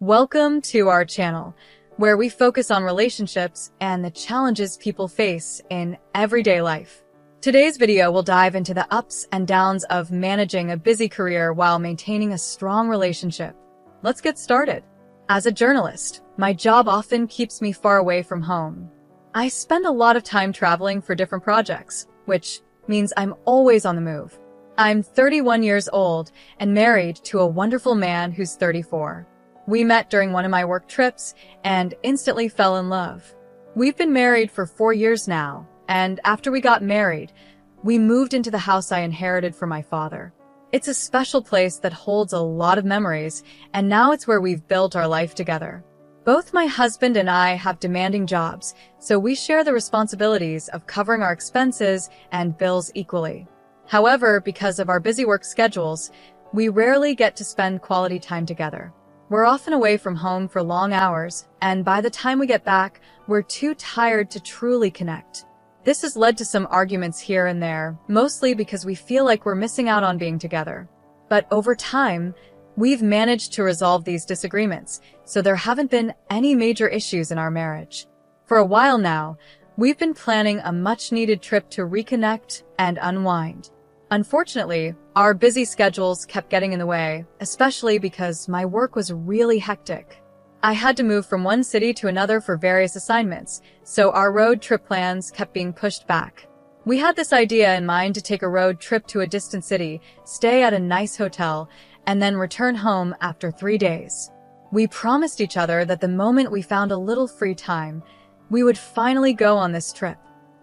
Welcome to our channel, where we focus on relationships and the challenges people face in everyday life. Today's video will dive into the ups and downs of managing a busy career while maintaining a strong relationship. Let's get started. As a journalist, my job often keeps me far away from home. I spend a lot of time traveling for different projects, which means I'm always on the move. I'm 31 years old and married to a wonderful man who's 34. We met during one of my work trips and instantly fell in love. We've been married for 4 years now, and after we got married, we moved into the house I inherited from my father. It's a special place that holds a lot of memories, and now it's where we've built our life together. Both my husband and I have demanding jobs, so we share the responsibilities of covering our expenses and bills equally. However, because of our busy work schedules, we rarely get to spend quality time together. We're often away from home for long hours, and by the time we get back, we're too tired to truly connect. This has led to some arguments here and there, mostly because we feel like we're missing out on being together. But over time, we've managed to resolve these disagreements, so there haven't been any major issues in our marriage. For a while now, we've been planning a much-needed trip to reconnect and unwind. Unfortunately, our busy schedules kept getting in the way, especially because my work was really hectic. I had to move from one city to another for various assignments, so our road trip plans kept being pushed back. We had this idea in mind to take a road trip to a distant city, stay at a nice hotel, and then return home after 3 days. We promised each other that the moment we found a little free time, we would finally go on this trip.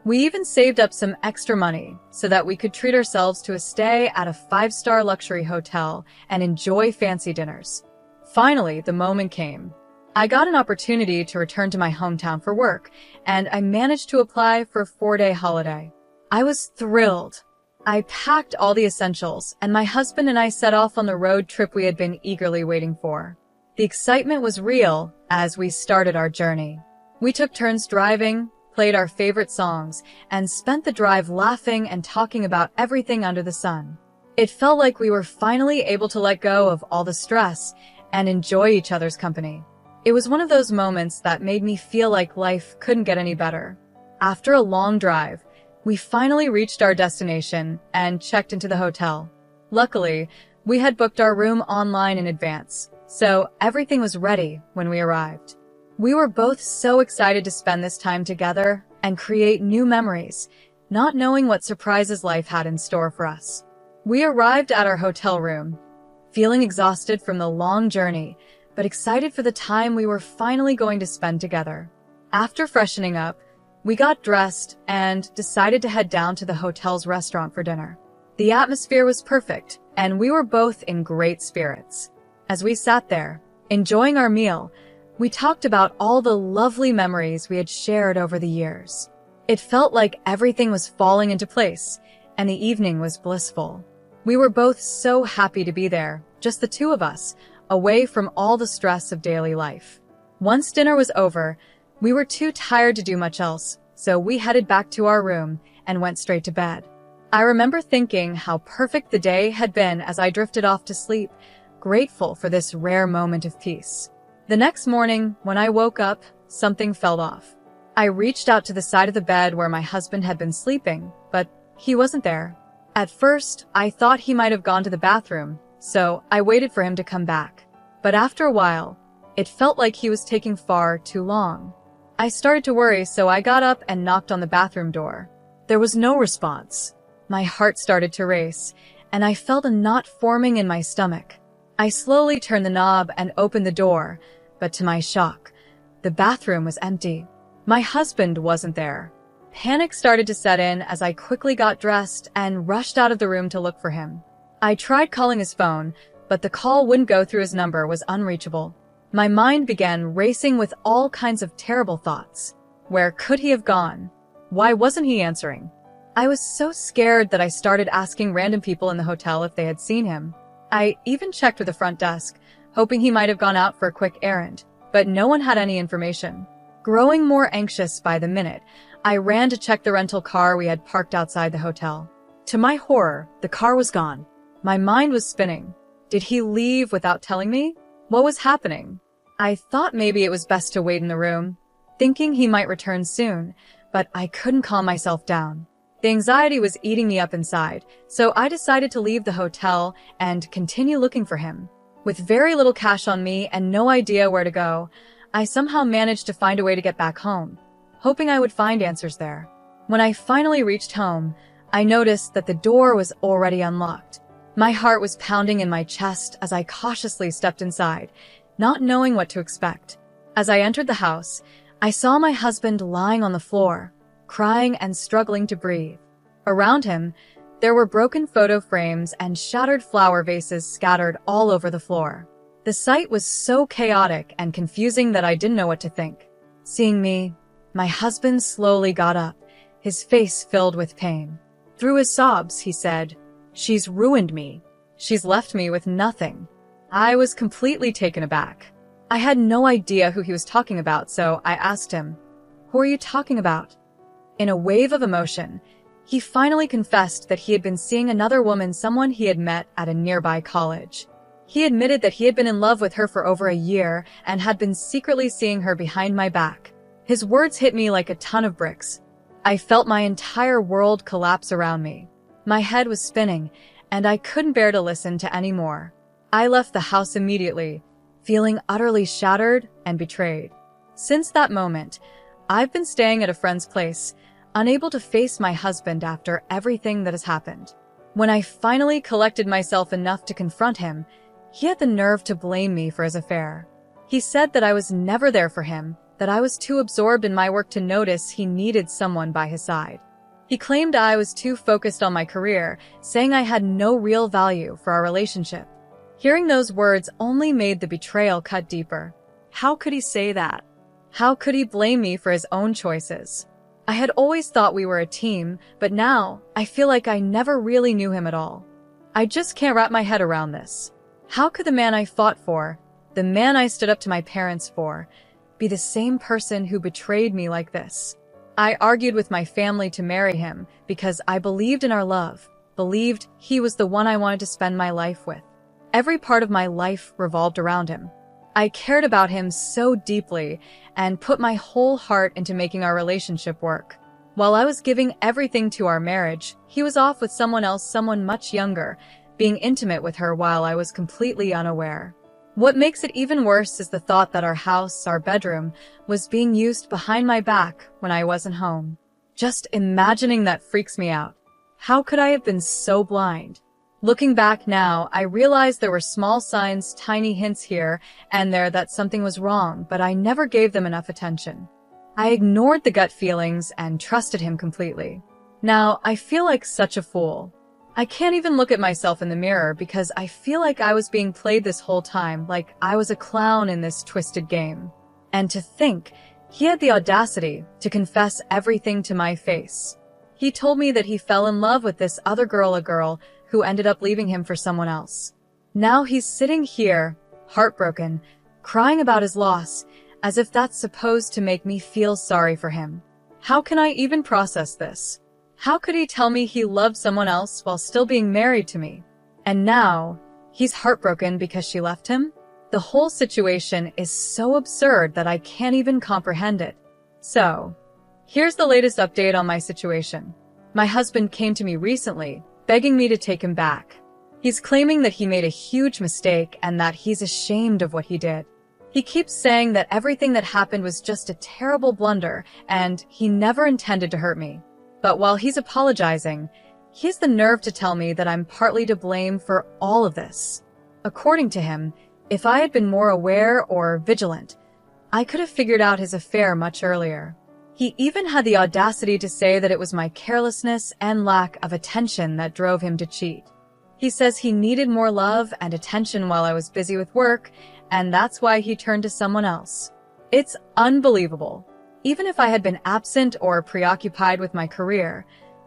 We even saved up some extra money so that we could treat ourselves to a stay at a 5-star luxury hotel and enjoy fancy dinners. Finally, the moment came. I got an opportunity to return to my hometown for work, and I managed to apply for a 4-day holiday. I was thrilled. I packed all the essentials, and my husband and I set off on the road trip we had been eagerly waiting for. The excitement was real as we started our journey. We took turns driving, played our favorite songs, and spent the drive laughing and talking about everything under the sun. It felt like we were finally able to let go of all the stress and enjoy each other's company. It was one of those moments that made me feel like life couldn't get any better. After a long drive, we finally reached our destination and checked into the hotel. Luckily, we had booked our room online in advance, so everything was ready when we arrived. We were both so excited to spend this time together and create new memories, not knowing what surprises life had in store for us. We arrived at our hotel room, feeling exhausted from the long journey, but excited for the time we were finally going to spend together. After freshening up, we got dressed and decided to head down to the hotel's restaurant for dinner. The atmosphere was perfect, and we were both in great spirits. As we sat there, enjoying our meal, we talked about all the lovely memories we had shared over the years. It felt like everything was falling into place, and the evening was blissful. We were both so happy to be there, just the two of us, away from all the stress of daily life. Once dinner was over, we were too tired to do much else, so we headed back to our room and went straight to bed. I remember thinking how perfect the day had been as I drifted off to sleep, grateful for this rare moment of peace. The next morning, when I woke up, something felt off. I reached out to the side of the bed where my husband had been sleeping, but he wasn't there. At first, I thought he might have gone to the bathroom, so I waited for him to come back. But after a while, it felt like he was taking far too long. I started to worry, so I got up and knocked on the bathroom door. There was no response. My heart started to race, and I felt a knot forming in my stomach. I slowly turned the knob and opened the door, but to my shock, the bathroom was empty. My husband wasn't there. Panic started to set in as I quickly got dressed and rushed out of the room to look for him. I tried calling his phone, but the call wouldn't go through. His number was unreachable. My mind began racing with all kinds of terrible thoughts. Where could he have gone? Why wasn't he answering? I was so scared that I started asking random people in the hotel if they had seen him. I even checked with the front desk, hoping he might have gone out for a quick errand, but no one had any information. Growing more anxious by the minute, I ran to check the rental car we had parked outside the hotel. To my horror, the car was gone. My mind was spinning. Did he leave without telling me? What was happening? I thought maybe it was best to wait in the room, thinking he might return soon, but I couldn't calm myself down. The anxiety was eating me up inside, so I decided to leave the hotel and continue looking for him. With very little cash on me and no idea where to go, I somehow managed to find a way to get back home, hoping I would find answers there. When I finally reached home, I noticed that the door was already unlocked. My heart was pounding in my chest as I cautiously stepped inside, not knowing what to expect. As I entered the house, I saw my husband lying on the floor, crying and struggling to breathe. Around him, there were broken photo frames and shattered flower vases scattered all over the floor. The sight was so chaotic and confusing that I didn't know what to think. Seeing me, my husband slowly got up, his face filled with pain. Through his sobs, he said, "She's ruined me. She's left me with nothing." I was completely taken aback. I had no idea who he was talking about, so I asked him, "Who are you talking about?" In a wave of emotion, he finally confessed that he had been seeing another woman, someone he had met at a nearby college. He admitted that he had been in love with her for over a year and had been secretly seeing her behind my back. His words hit me like a ton of bricks. I felt my entire world collapse around me. My head was spinning, and I couldn't bear to listen to any more. I left the house immediately, feeling utterly shattered and betrayed. Since that moment, I've been staying at a friend's place, unable to face my husband after everything that has happened. When I finally collected myself enough to confront him, he had the nerve to blame me for his affair. He said that I was never there for him, that I was too absorbed in my work to notice he needed someone by his side. He claimed I was too focused on my career, saying I had no real value for our relationship. Hearing those words only made the betrayal cut deeper. How could he say that? How could he blame me for his own choices? I had always thought we were a team, but now I feel like I never really knew him at all. I just can't wrap my head around this. How could the man I fought for, the man I stood up to my parents for, be the same person who betrayed me like this? I argued with my family to marry him because I believed in our love, believed he was the one I wanted to spend my life with. Every part of my life revolved around him. I cared about him so deeply and put my whole heart into making our relationship work. While I was giving everything to our marriage, he was off with someone else, someone much younger, being intimate with her while I was completely unaware. What makes it even worse is the thought that our house, our bedroom, was being used behind my back when I wasn't home. Just imagining that freaks me out. How could I have been so blind? Looking back now, I realized there were small signs, tiny hints here and there that something was wrong, but I never gave them enough attention. I ignored the gut feelings and trusted him completely. Now, I feel like such a fool. I can't even look at myself in the mirror because I feel like I was being played this whole time, like I was a clown in this twisted game. And to think, he had the audacity to confess everything to my face. He told me that he fell in love with this other girl, a girl who ended up leaving him for someone else. Now he's sitting here, heartbroken, crying about his loss, as if that's supposed to make me feel sorry for him. How can I even process this? How could he tell me he loved someone else while still being married to me? And now, he's heartbroken because she left him? The whole situation is so absurd that I can't even comprehend it. So, here's the latest update on my situation. My husband came to me recently, begging me to take him back. He's claiming that he made a huge mistake and that he's ashamed of what he did. He keeps saying that everything that happened was just a terrible blunder and he never intended to hurt me. But while he's apologizing, he has the nerve to tell me that I'm partly to blame for all of this. According to him, if I had been more aware or vigilant, I could have figured out his affair much earlier. He even had the audacity to say that it was my carelessness and lack of attention that drove him to cheat. He says he needed more love and attention while I was busy with work, and that's why he turned to someone else. It's unbelievable. Even if I had been absent or preoccupied with my career,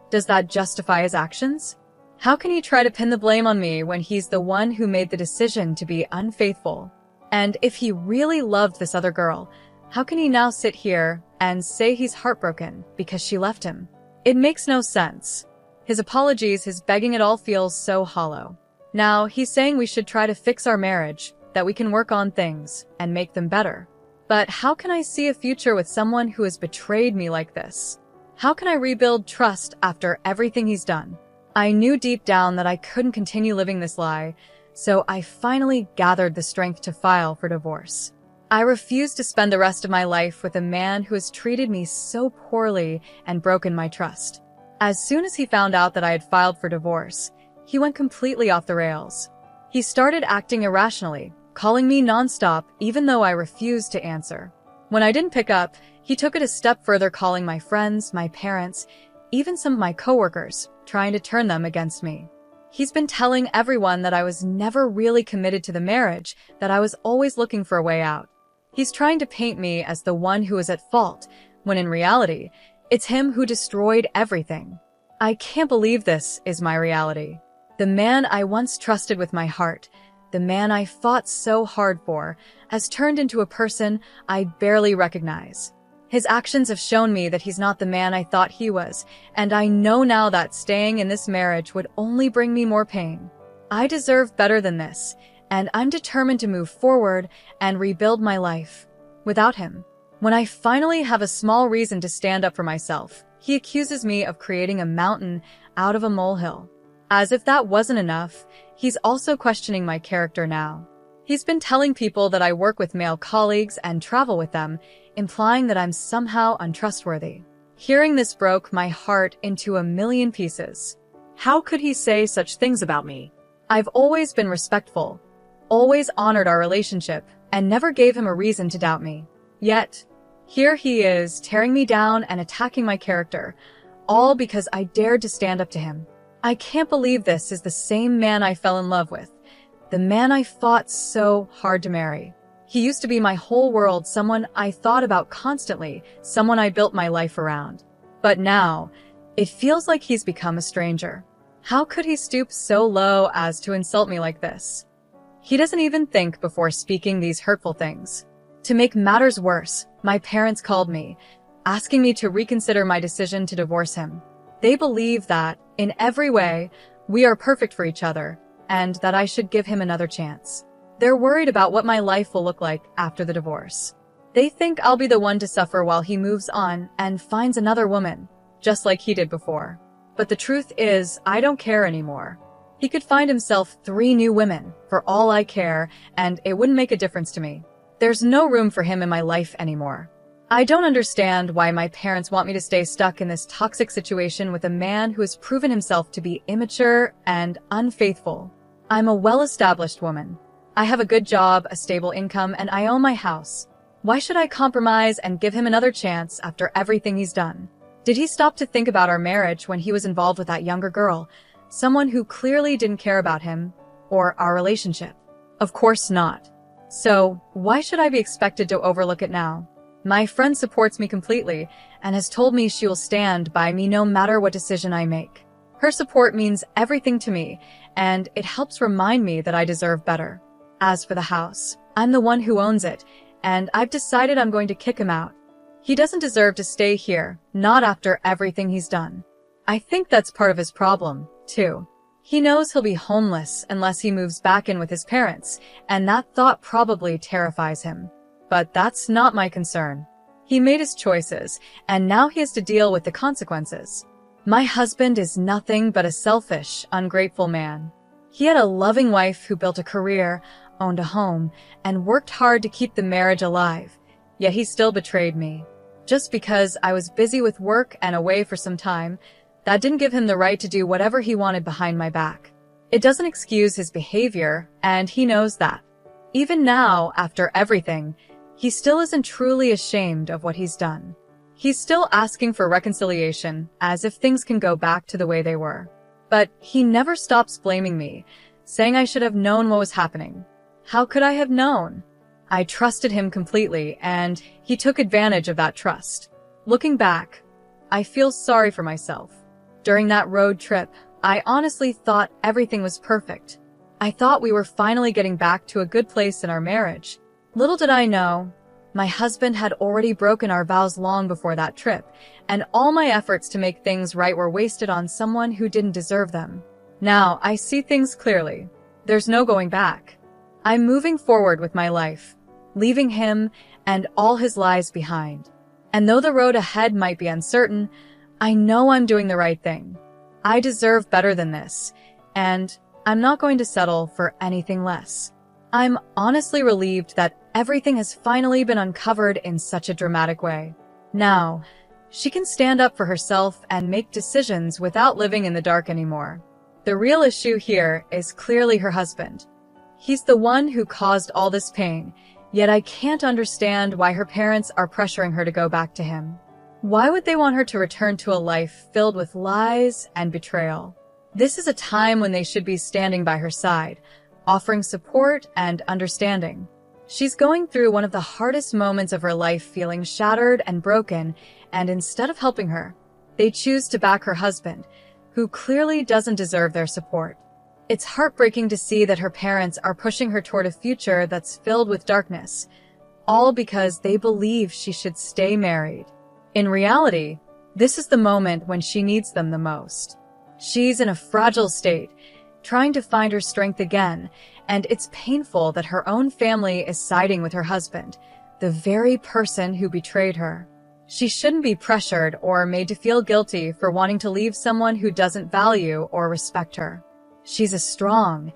does that justify his actions? How can he try to pin the blame on me when he's the one who made the decision to be unfaithful? And if he really loved this other girl, how can he now sit here and say he's heartbroken because she left him? It makes no sense. His apologies, his begging, it all feels so hollow. Now, he's saying we should try to fix our marriage, that we can work on things and make them better. But how can I see a future with someone who has betrayed me like this? How can I rebuild trust after everything he's done? I knew deep down that I couldn't continue living this lie, so I finally gathered the strength to file for divorce. I refused to spend the rest of my life with a man who has treated me so poorly and broken my trust. As soon as he found out that I had filed for divorce, he went completely off the rails. He started acting irrationally, calling me nonstop even though I refused to answer. When I didn't pick up, he took it a step further, calling my friends, my parents, even some of my coworkers, trying to turn them against me. He's been telling everyone that I was never really committed to the marriage, that I was always looking for a way out. He's trying to paint me as the one who is at fault, when in reality, it's him who destroyed everything. I can't believe this is my reality. The man I once trusted with my heart, the man I fought so hard for, has turned into a person I barely recognize. His actions have shown me that he's not the man I thought he was, and I know now that staying in this marriage would only bring me more pain. I deserve better than this, and I'm determined to move forward and rebuild my life without him. When I finally have a small reason to stand up for myself, he accuses me of creating a mountain out of a molehill. As if that wasn't enough, he's also questioning my character now. He's been telling people that I work with male colleagues and travel with them, implying that I'm somehow untrustworthy. Hearing this broke my heart into a million pieces. How could he say such things about me? I've always been respectful, always honored our relationship, and never gave him a reason to doubt me. Yet, here he is, tearing me down and attacking my character, all because I dared to stand up to him. I can't believe this is the same man I fell in love with, the man I fought so hard to marry. He used to be my whole world, someone I thought about constantly, someone I built my life around. But now, it feels like he's become a stranger. How could he stoop so low as to insult me like this? He doesn't even think before speaking these hurtful things. To make matters worse, my parents called me, asking me to reconsider my decision to divorce him. They believe that, in every way, we are perfect for each other, and that I should give him another chance. They're worried about what my life will look like after the divorce. They think I'll be the one to suffer while he moves on and finds another woman, just like he did before. But the truth is, I don't care anymore. He could find himself 3 new women, for all I care, and it wouldn't make a difference to me. There's no room for him in my life anymore. I don't understand why my parents want me to stay stuck in this toxic situation with a man who has proven himself to be immature and unfaithful. I'm a well-established woman. I have a good job, a stable income, and I own my house. Why should I compromise and give him another chance after everything he's done? Did he stop to think about our marriage when he was involved with that younger girl, someone who clearly didn't care about him or our relationship? Of course not. So, why should I be expected to overlook it now? My friend supports me completely and has told me she will stand by me no matter what decision I make. Her support means everything to me, and it helps remind me that I deserve better. As for the house, I'm the one who owns it, and I've decided I'm going to kick him out. He doesn't deserve to stay here, not after everything he's done. I think that's part of his problem, too. He knows he'll be homeless unless he moves back in with his parents, and that thought probably terrifies him. But that's not my concern. He made his choices, and now he has to deal with the consequences. My husband is nothing but a selfish, ungrateful man. He had a loving wife who built a career, owned a home, and worked hard to keep the marriage alive, yet he still betrayed me. Just because I was busy with work and away for some time, that didn't give him the right to do whatever he wanted behind my back. It doesn't excuse his behavior, and he knows that. Even now, after everything, he still isn't truly ashamed of what he's done. He's still asking for reconciliation, as if things can go back to the way they were. But he never stops blaming me, saying I should have known what was happening. How could I have known? I trusted him completely, and he took advantage of that trust. Looking back, I feel sorry for myself. During that road trip, I honestly thought everything was perfect. I thought we were finally getting back to a good place in our marriage. Little did I know, my husband had already broken our vows long before that trip, and all my efforts to make things right were wasted on someone who didn't deserve them. Now, I see things clearly. There's no going back. I'm moving forward with my life, leaving him and all his lies behind. And though the road ahead might be uncertain, I know I'm doing the right thing. I deserve better than this, and I'm not going to settle for anything less. I'm honestly relieved that everything has finally been uncovered in such a dramatic way. Now, she can stand up for herself and make decisions without living in the dark anymore. The real issue here is clearly her husband. He's the one who caused all this pain, yet I can't understand why her parents are pressuring her to go back to him. Why would they want her to return to a life filled with lies and betrayal? This is a time when they should be standing by her side, offering support and understanding. She's going through one of the hardest moments of her life, feeling shattered and broken, and instead of helping her, they choose to back her husband, who clearly doesn't deserve their support. It's heartbreaking to see that her parents are pushing her toward a future that's filled with darkness, all because they believe she should stay married. In reality, this is the moment when she needs them the most. She's in a fragile state, trying to find her strength again, and it's painful that her own family is siding with her husband, the very person who betrayed her. She shouldn't be pressured or made to feel guilty for wanting to leave someone who doesn't value or respect her. She's a strong,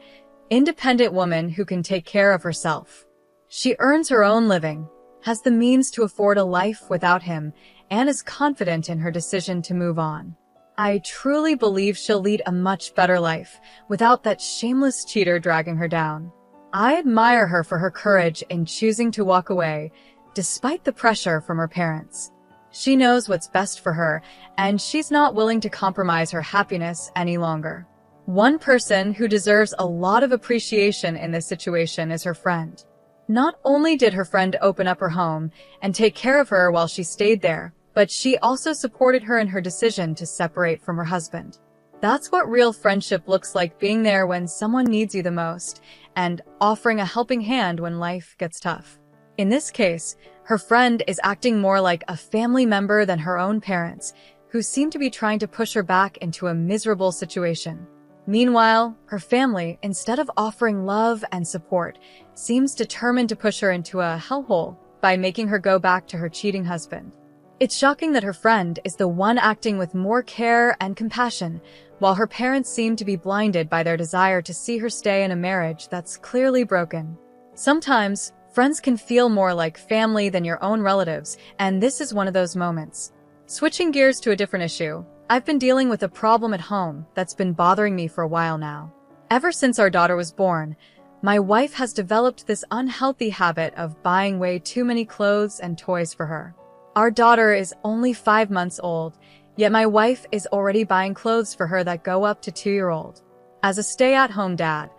independent woman who can take care of herself. She earns her own living, has the means to afford a life without him, and is confident in her decision to move on. I truly believe she'll lead a much better life without that shameless cheater dragging her down. I admire her for her courage in choosing to walk away, despite the pressure from her parents. She knows what's best for her, and she's not willing to compromise her happiness any longer. One person who deserves a lot of appreciation in this situation is her friend. Not only did her friend open up her home and take care of her while she stayed there, but she also supported her in her decision to separate from her husband. That's what real friendship looks like, being there when someone needs you the most and offering a helping hand when life gets tough. In this case, her friend is acting more like a family member than her own parents, who seem to be trying to push her back into a miserable situation. Meanwhile, her family, instead of offering love and support, seems determined to push her into a hellhole by making her go back to her cheating husband. It's shocking that her friend is the one acting with more care and compassion, while her parents seem to be blinded by their desire to see her stay in a marriage that's clearly broken. Sometimes, friends can feel more like family than your own relatives, and this is one of those moments. Switching gears to a different issue, I've been dealing with a problem at home that's been bothering me for a while now. Ever since our daughter was born, my wife has developed this unhealthy habit of buying way too many clothes and toys for her. Our daughter is only 5 months old, yet my wife is already buying clothes for her that go up to 2-year-old. As a stay-at-home dad,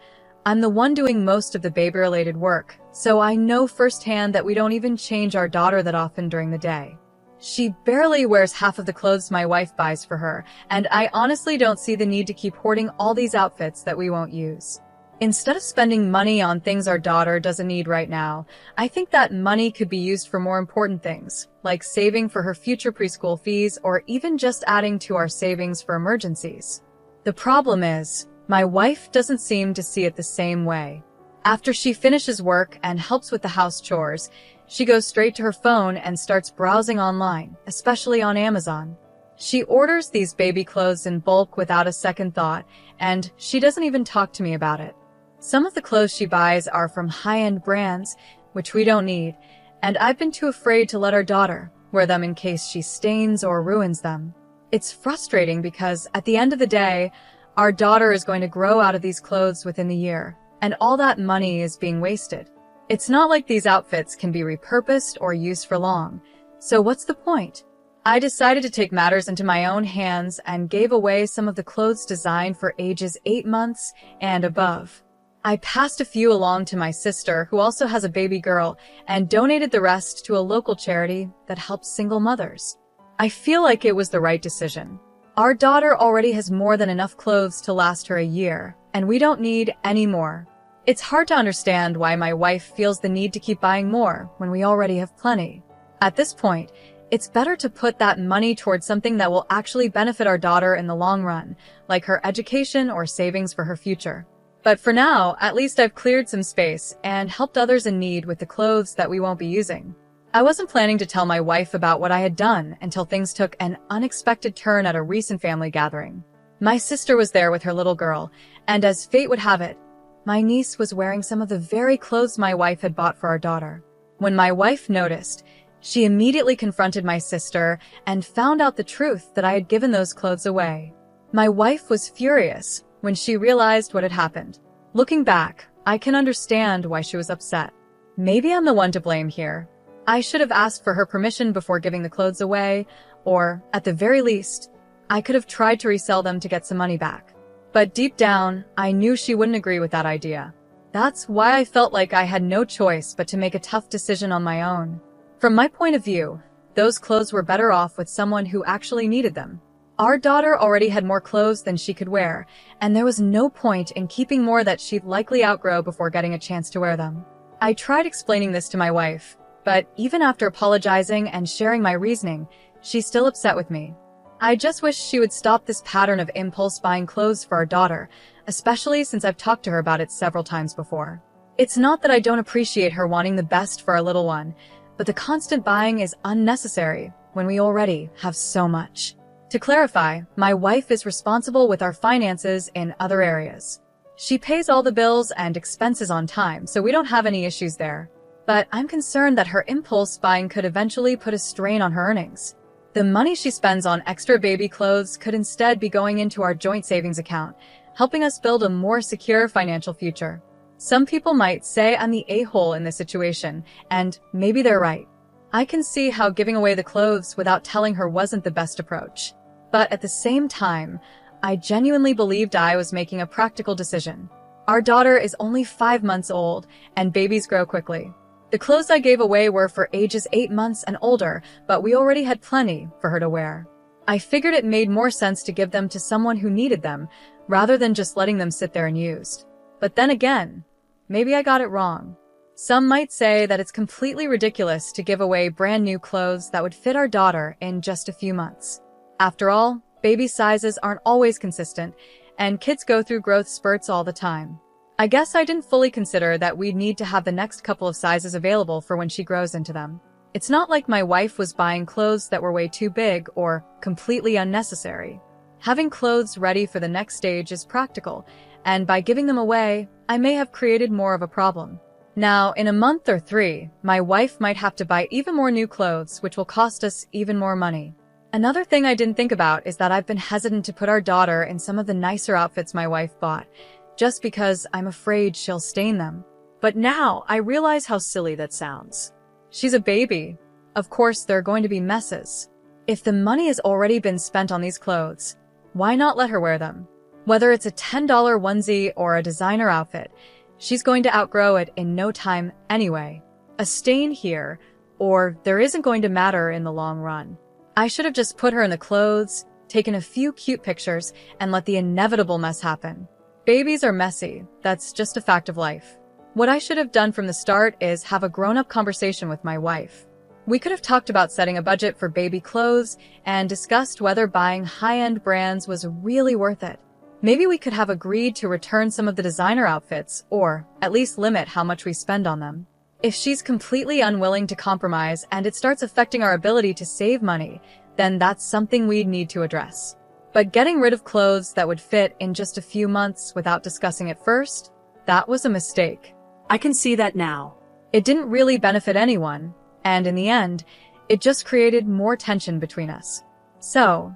I'm the one doing most of the baby-related work, so I know firsthand that we don't even change our daughter that often during the day. She barely wears half of the clothes my wife buys for her, and I honestly don't see the need to keep hoarding all these outfits that we won't use. Instead of spending money on things our daughter doesn't need right now, I think that money could be used for more important things, like saving for her future preschool fees or even just adding to our savings for emergencies. The problem is, my wife doesn't seem to see it the same way. After she finishes work and helps with the house chores, she goes straight to her phone and starts browsing online, especially on Amazon. She orders these baby clothes in bulk without a second thought, and she doesn't even talk to me about it. Some of the clothes she buys are from high-end brands, which we don't need, and I've been too afraid to let our daughter wear them in case she stains or ruins them. It's frustrating because at the end of the day, our daughter is going to grow out of these clothes within the year, and all that money is being wasted. It's not like these outfits can be repurposed or used for long, so what's the point? I decided to take matters into my own hands and gave away some of the clothes designed for ages 8 months and above. I passed a few along to my sister, who also has a baby girl, and donated the rest to a local charity that helps single mothers. I feel like it was the right decision. Our daughter already has more than enough clothes to last her a year, and we don't need any more. It's hard to understand why my wife feels the need to keep buying more when we already have plenty. At this point, it's better to put that money towards something that will actually benefit our daughter in the long run, like her education or savings for her future. But for now, at least I've cleared some space and helped others in need with the clothes that we won't be using. I wasn't planning to tell my wife about what I had done until things took an unexpected turn at a recent family gathering. My sister was there with her little girl, and as fate would have it, my niece was wearing some of the very clothes my wife had bought for our daughter. When my wife noticed, she immediately confronted my sister and found out the truth that I had given those clothes away. My wife was furious when she realized what had happened. Looking back, I can understand why she was upset. Maybe I'm the one to blame here. I should have asked for her permission before giving the clothes away, or, at the very least, I could have tried to resell them to get some money back. But deep down, I knew she wouldn't agree with that idea. That's why I felt like I had no choice but to make a tough decision on my own. From my point of view, those clothes were better off with someone who actually needed them. Our daughter already had more clothes than she could wear, and there was no point in keeping more that she'd likely outgrow before getting a chance to wear them. I tried explaining this to my wife, but even after apologizing and sharing my reasoning, she's still upset with me. I just wish she would stop this pattern of impulse buying clothes for our daughter, especially since I've talked to her about it several times before. It's not that I don't appreciate her wanting the best for our little one, but the constant buying is unnecessary when we already have so much. To clarify, my wife is responsible with our finances in other areas. She pays all the bills and expenses on time, so we don't have any issues there. But I'm concerned that her impulse buying could eventually put a strain on her earnings. The money she spends on extra baby clothes could instead be going into our joint savings account, helping us build a more secure financial future. Some people might say I'm the a-hole in this situation, and maybe they're right. I can see how giving away the clothes without telling her wasn't the best approach. But at the same time, I genuinely believed I was making a practical decision. Our daughter is only 5 months old, and babies grow quickly. The clothes I gave away were for ages 8 months and older, but we already had plenty for her to wear. I figured it made more sense to give them to someone who needed them, rather than just letting them sit there unused. But then again, maybe I got it wrong. Some might say that it's completely ridiculous to give away brand new clothes that would fit our daughter in just a few months. After all, baby sizes aren't always consistent, and kids go through growth spurts all the time. I guess I didn't fully consider that we'd need to have the next couple of sizes available for when she grows into them. It's not like my wife was buying clothes that were way too big or completely unnecessary. Having clothes ready for the next stage is practical, and by giving them away, I may have created more of a problem. Now, in a month or 3, my wife might have to buy even more new clothes, which will cost us even more money. Another thing I didn't think about is that I've been hesitant to put our daughter in some of the nicer outfits my wife bought, just because I'm afraid she'll stain them. But now I realize how silly that sounds. She's a baby. Of course, there are going to be messes. If the money has already been spent on these clothes, why not let her wear them? Whether it's a $10 onesie or a designer outfit, she's going to outgrow it in no time anyway. A stain here, or there isn't going to matter in the long run. I should have just put her in the clothes, taken a few cute pictures, and let the inevitable mess happen. Babies are messy. That's just a fact of life. What I should have done from the start is have a grown-up conversation with my wife. We could have talked about setting a budget for baby clothes and discussed whether buying high-end brands was really worth it. Maybe we could have agreed to return some of the designer outfits, or at least limit how much we spend on them. If she's completely unwilling to compromise and it starts affecting our ability to save money, then that's something we'd need to address. But getting rid of clothes that would fit in just a few months without discussing it first, that was a mistake. I can see that now. It didn't really benefit anyone, and in the end, it just created more tension between us. So,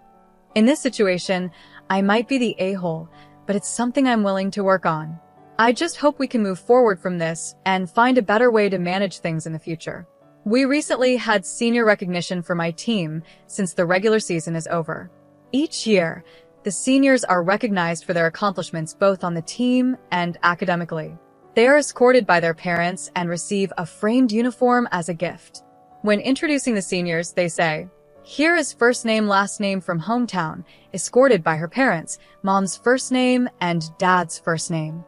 in this situation, I might be the a-hole, but it's something I'm willing to work on. I just hope we can move forward from this and find a better way to manage things in the future. We recently had senior recognition for my team since the regular season is over. Each year, the seniors are recognized for their accomplishments both on the team and academically. They are escorted by their parents and receive a framed uniform as a gift. When introducing the seniors, they say, "Here is first name, last name from hometown, escorted by her parents, mom's first name and dad's first name."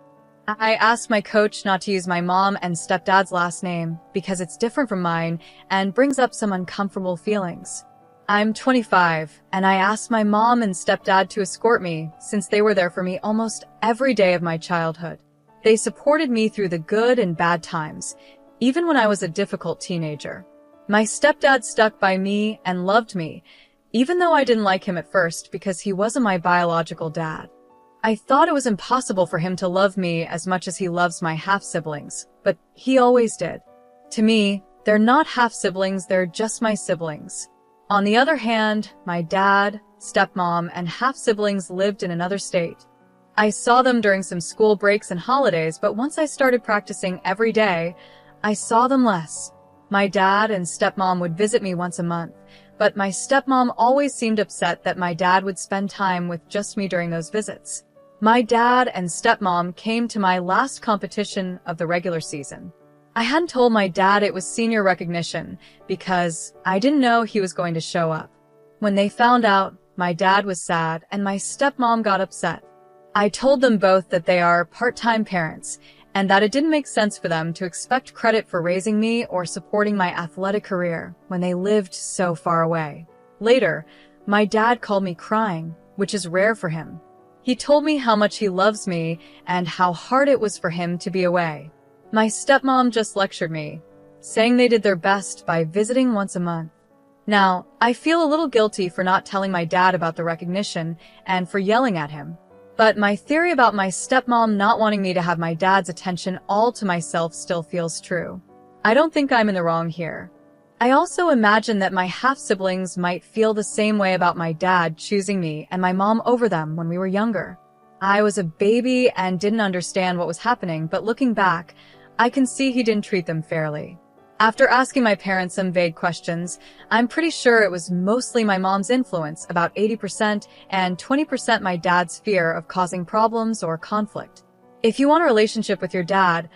I asked my coach not to use my mom and stepdad's last name because it's different from mine and brings up some uncomfortable feelings. I'm 25, and I asked my mom and stepdad to escort me since they were there for me almost every day of my childhood. They supported me through the good and bad times, even when I was a difficult teenager. My stepdad stuck by me and loved me, even though I didn't like him at first because he wasn't my biological dad. I thought it was impossible for him to love me as much as he loves my half-siblings, but he always did. To me, they're not half-siblings, they're just my siblings. On the other hand, my dad, stepmom, and half-siblings lived in another state. I saw them during some school breaks and holidays, but once I started practicing every day, I saw them less. My dad and stepmom would visit me once a month, but my stepmom always seemed upset that my dad would spend time with just me during those visits. My dad and stepmom came to my last competition of the regular season. I hadn't told my dad it was senior recognition because I didn't know he was going to show up. When they found out, my dad was sad and my stepmom got upset. I told them both that they are part-time parents and that it didn't make sense for them to expect credit for raising me or supporting my athletic career when they lived so far away. Later, my dad called me crying, which is rare for him. He told me how much he loves me and how hard it was for him to be away. My stepmom just lectured me, saying they did their best by visiting once a month. Now, I feel a little guilty for not telling my dad about the recognition and for yelling at him. But my theory about my stepmom not wanting me to have my dad's attention all to myself still feels true. I don't think I'm in the wrong here. I also imagine that my half-siblings might feel the same way about my dad choosing me and my mom over them when we were younger. I was a baby and didn't understand what was happening, but looking back, I can see he didn't treat them fairly. After asking my parents some vague questions, I'm pretty sure it was mostly my mom's influence, about 80%, and 20% my dad's fear of causing problems or conflict. If you want a relationship with your dad,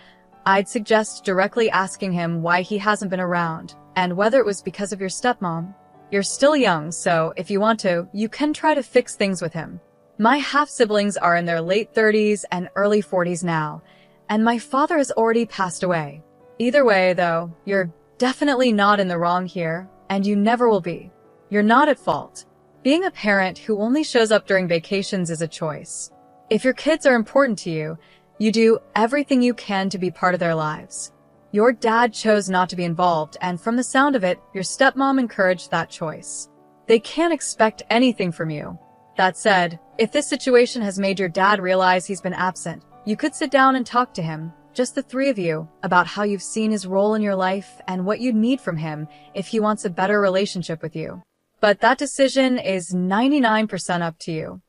I'd suggest directly asking him why he hasn't been around, and whether it was because of your stepmom. You're still young, so if you want to, you can try to fix things with him. My half-siblings are in their late 30s and early 40s now, and my father has already passed away. Either way, though, you're definitely not in the wrong here, and you never will be. You're not at fault. Being a parent who only shows up during vacations is a choice. If your kids are important to you, you do everything you can to be part of their lives. Your dad chose not to be involved, and from the sound of it, your stepmom encouraged that choice. They can't expect anything from you. That said, if this situation has made your dad realize he's been absent, you could sit down and talk to him, just the three of you, about how you've seen his role in your life and what you'd need from him if he wants a better relationship with you. But that decision is 99% up to you.